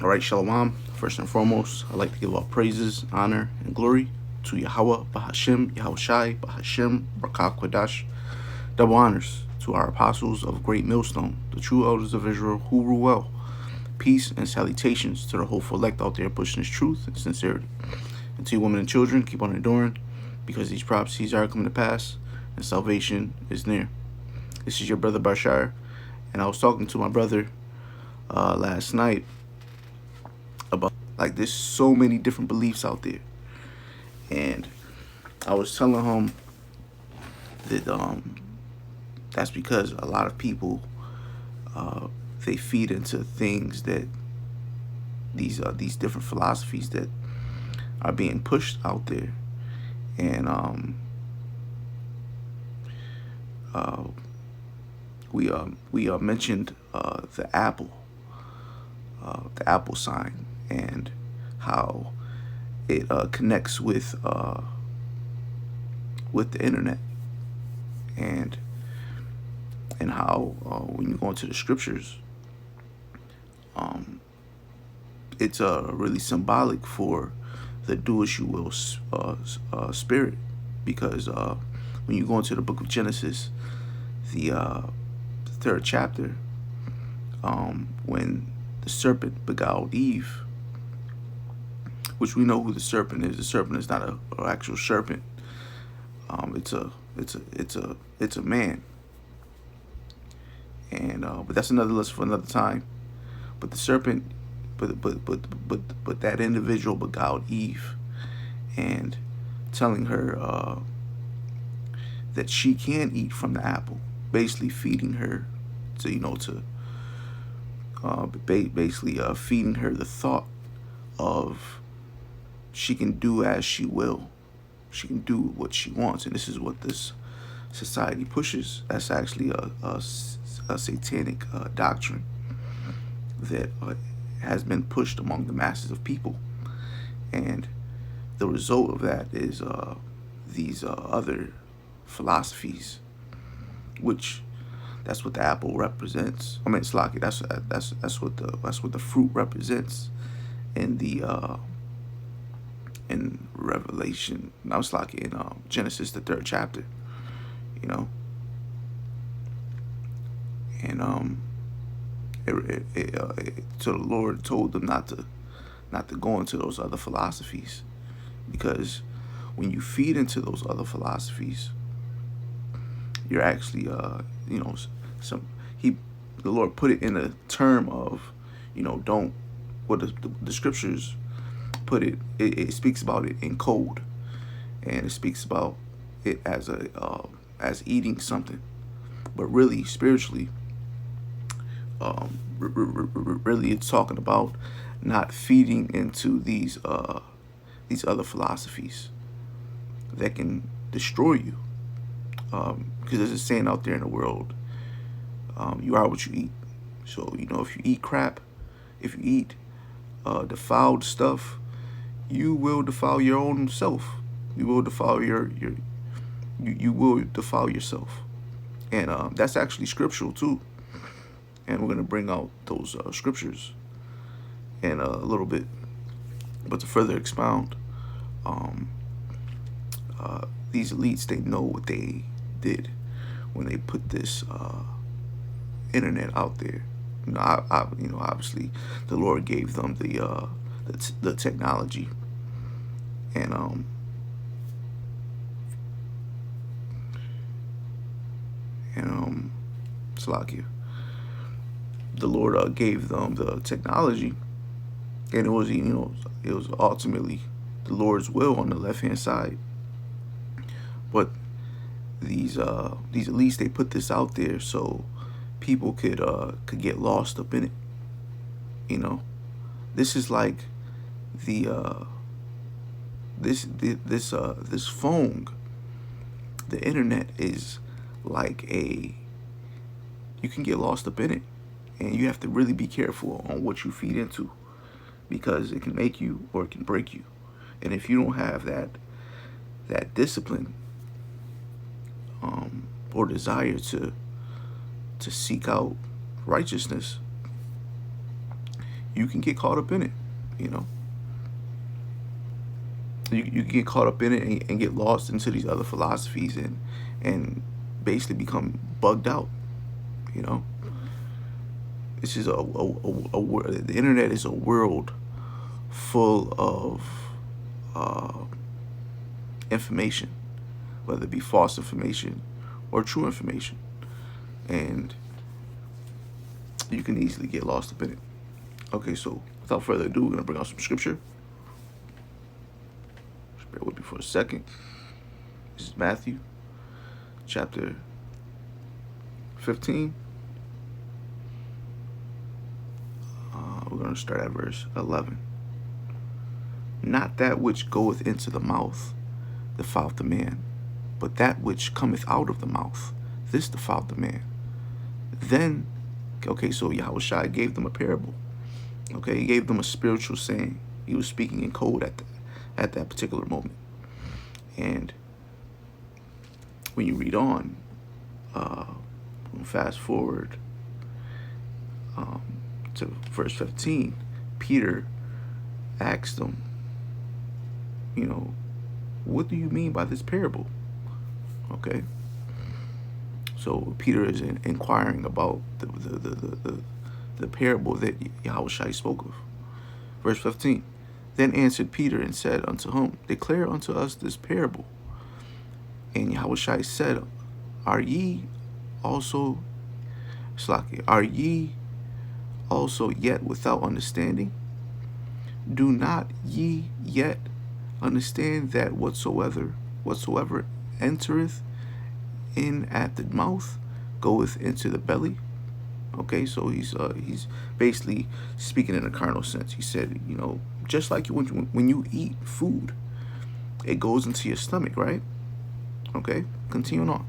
All right, Shalom. First and foremost, I'd like to give all praises, honor, and glory to Yahweh, Bahashim, Yahushai, Bahashim, Rakah Kwadash. Double honors to our apostles of Great Millstone, the true elders of Israel who rule well. Peace and salutations to the hopeful elect out there pushing this truth and sincerity. And to you women and children, keep on enduring, because these prophecies are coming to pass, and salvation is near. This is your brother Bashar, and I was talking to my brother last night about, like, there's so many different beliefs out there, and I was telling him that that's because a lot of people they feed into things that these different philosophies that are being pushed out there, and we mentioned the apple sign, and how it connects with the internet, and how when you go into the scriptures, it's really symbolic for the do as you will spirit, because when you go into the book of Genesis, the third chapter, when the serpent beguiled Eve, which we know who the serpent is. The serpent is not an actual serpent. It's a man, and but that's another lesson for another time. But the serpent, but that individual beguiled Eve, and telling her that she can eat from the apple, basically feeding her basically feeding her the thought of she can do as she will. She can do what she wants, and this is what this society pushes. That's actually a satanic doctrine that has been pushed among the masses of people, and the result of that is these other philosophies, which that's what the apple represents. I mean, Slocky. That's what the fruit represents in the in Revelation. Now it's like in Genesis, the third chapter. And so the Lord told them not to go into those other philosophies, because when you feed into those other philosophies, you're actually the Lord put it in a term of don't, what the scriptures put it, it speaks about it in code, and it speaks about it as as eating something, but really spiritually, really it's talking about not feeding into these other philosophies that can destroy you, because there's a saying out there in the world, you are what you eat. So if you eat crap, if you eat defiled stuff, you will defile your own self. You will defile you will defile yourself, and that's actually scriptural too. And we're gonna bring out those scriptures in a little bit. But to further expound, these elites, they know what they did when they put this internet out there. Obviously, the Lord gave them the technology, and Salakia, the Lord gave them the technology, and it was ultimately the Lord's will on the left hand side. But these elites, they put this out there so people could get lost up in it. This is like this phone, the internet is like you can get lost up in it, and you have to really be careful on what you feed into, because it can make you or it can break you. And if you don't have that discipline or desire to seek out righteousness, you can get caught up in it. You know, you can get caught up in it and get lost into these other philosophies and basically become bugged out. You know, this is the internet is a world full of information, whether it be false information or true information, and you can easily get lost up in it. Okay, so without further ado, we're gonna bring out some scripture. Just bear with me for a second. This is Matthew chapter 15. We're gonna start at verse 11. Not that which goeth into the mouth defileth the man, but that which cometh out of the mouth, this defileth the man. Then, okay, so Yahushua gave them a parable. Okay, he gave them a spiritual saying. He was speaking in code at that particular moment. And when you read on, fast forward to verse 15, Peter asked them, you know, what do you mean by this parable? Okay, so Peter is inquiring about the parable that Yahushua spoke of. Verse 15, then answered Peter and said unto him, declare unto us this parable. And Yahushua said, are ye also yet without understanding? Do not ye yet understand that whatsoever entereth in at the mouth goeth into the belly? Okay, so he's basically speaking in a carnal sense. He said, you know, just like when you eat food, it goes into your stomach, right? Okay, continuing on,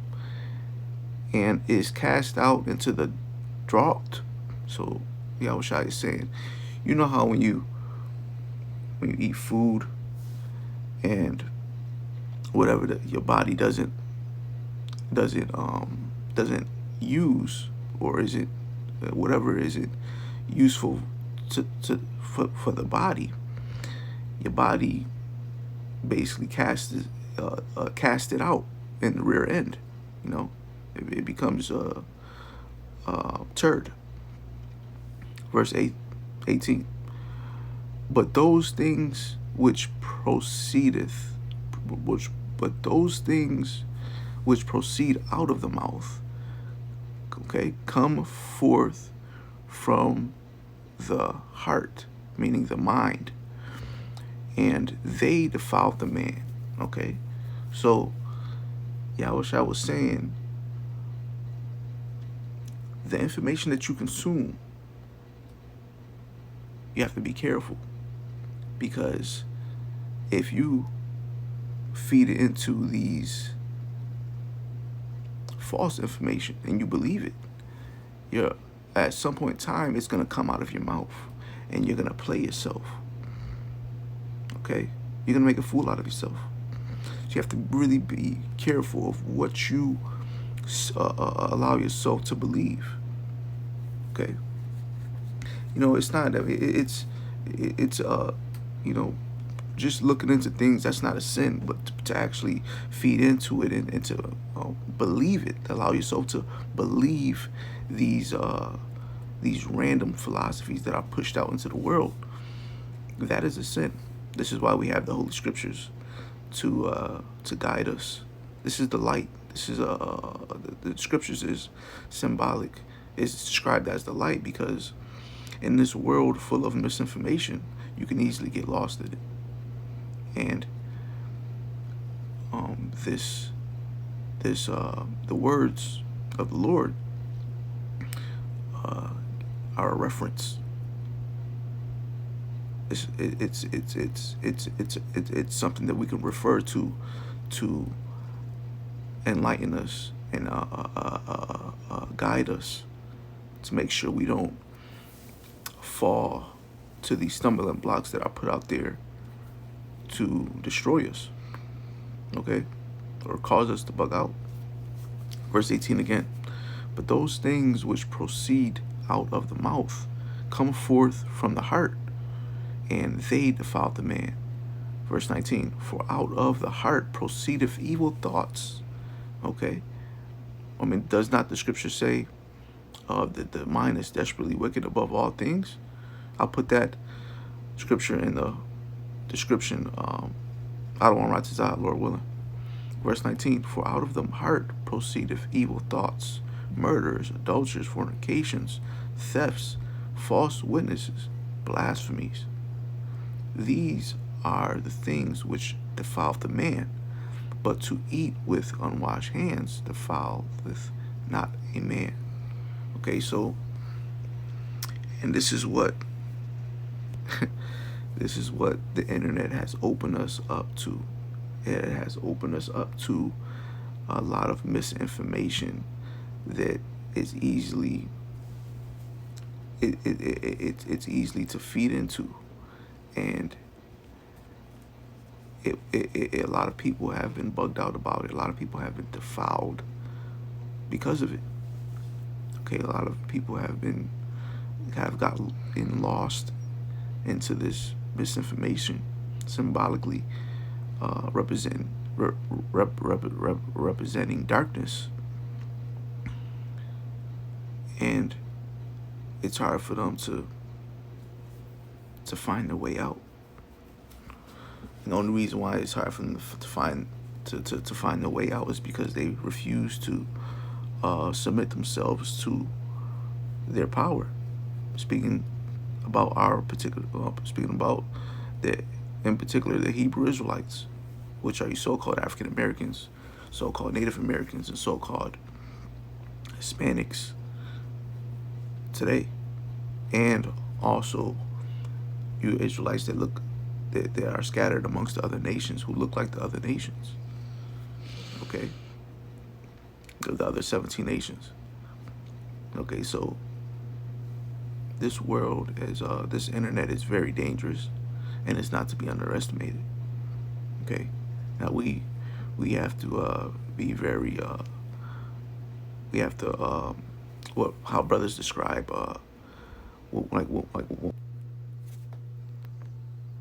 and is cast out into the draught. So Yahushua is saying, you know how when you eat food and whatever your body doesn't use, or is it whatever isn't useful for the body, your body basically cast it out in the rear end. You know, it becomes a turd. Verse 18. But those things which proceed out of the mouth, okay, come forth from the heart, meaning the mind, and they defile the man. Okay, so Yahushua was saying the information that you consume, you have to be careful, because if you feed it into these false information and you believe it, you're at some point in time it's going to come out of your mouth and you're going to play yourself. Okay, you're going to make a fool out of yourself. So you have to really be careful of what you allow yourself to believe. Okay, you know, it's not, it's you know, just looking into things, that's not a sin, but to actually feed into it and to believe it, to allow yourself to believe these random philosophies that are pushed out into the world, that is a sin. This is why we have the Holy Scriptures to guide us. This is the light. This is the Scriptures is symbolic. It's described as the light because in this world full of misinformation, you can easily get lost in it. And the words of the Lord are a reference. It's something that we can refer to enlighten us and guide us to make sure we don't fall to these stumbling blocks that are put out there to destroy us, okay, or cause us to bug out. Verse 18 again. But those things which proceed out of the mouth come forth from the heart, and they defiled the man. Verse 19, for out of the heart proceedeth evil thoughts. Okay? I mean, does not the scripture say that the mind is desperately wicked above all things? I'll put that scripture in the description. I don't want to write this out, Lord willing. Verse 19, for out of the heart proceedeth evil thoughts, murders, adulteries, fornications, thefts, false witnesses, blasphemies. These are the things which defile the man, but to eat with unwashed hands defileth not a man. Okay, so, and this is what this is what the internet has opened us up to. It has opened us up to a lot of misinformation that is easily it's easily to feed into, and a lot of people have been bugged out about it. A lot of people have been defiled because of it. Okay, a lot of people have gotten lost into this misinformation, symbolically representing darkness, and it's hard for them to find a way out. And the only reason why it's hard for them to find a way out is because they refuse to submit themselves to their power. Speaking about in particular the Hebrew Israelites, which are so-called African Americans, so-called Native Americans, and so-called Hispanics today, and also you Israelites that are scattered amongst the other nations who look like the other nations. Okay, the other 17 nations. Okay, so this world this internet is very dangerous, and it's not to be underestimated. Okay, now we have to be very we have to how brothers describe